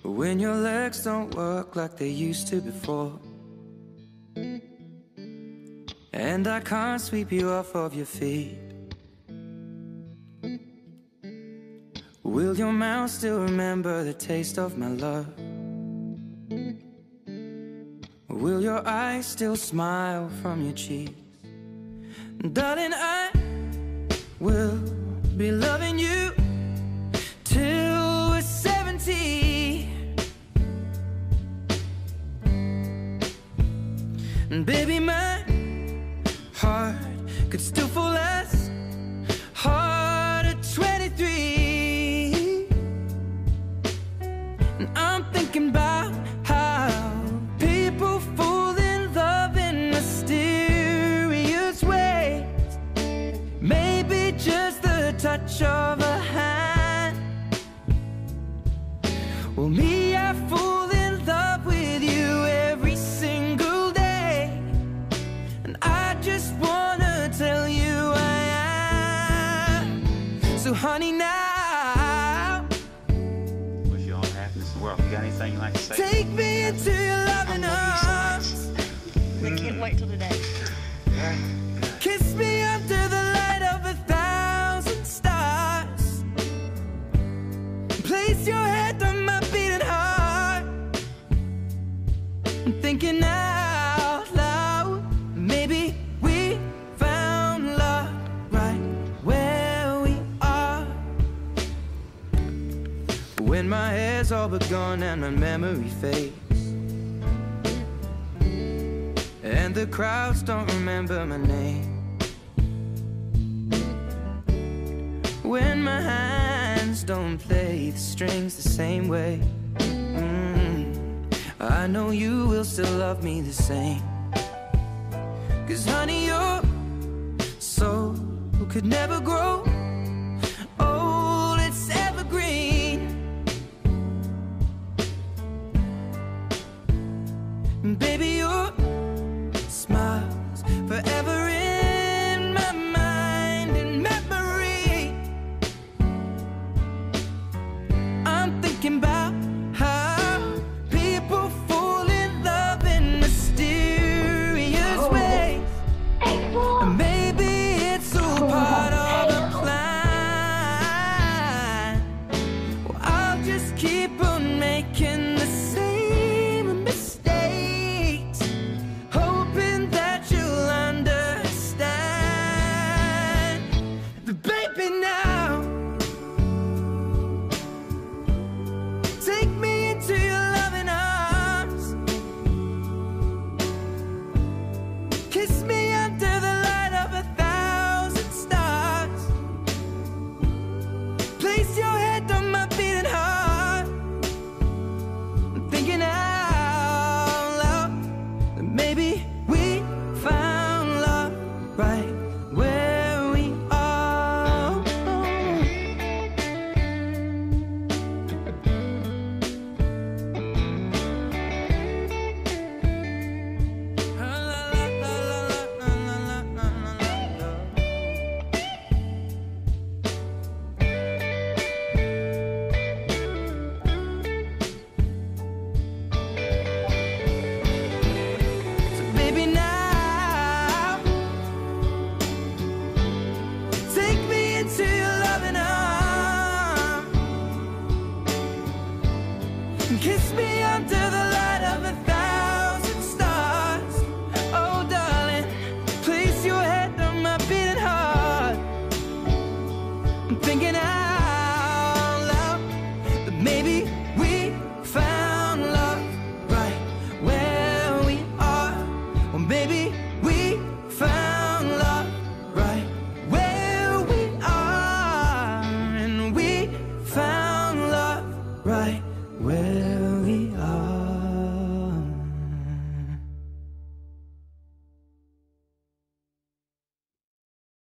When your legs don't work like they used to before, and I can't sweep you off of your feet, will your mouth still remember the taste of my love? Will your eyes still smile from your cheeks? Darling, I will be loving you till we're 70. And baby, my heart could still fall as hard at 23. And I'm thinking about how people fall in love in mysterious ways. Maybe just the touch of a hand. Well, me, I fall in love with you every single day, and I just wanna tell you I am. So honey, now wish you all the happiness in the world. You got anything you'd like to say? take me into your loving arms. I can't wait till today. Kiss me under the light of 1,000 stars. Place your head on my beating heart. I'm thinking out loud, maybe we found love right where we are. When my hair's all but gone and my memory fades, and the crowds don't remember my name, when my hands don't play the strings the same way, I know you will still love me the same. 'Cause honey, your soul could never grow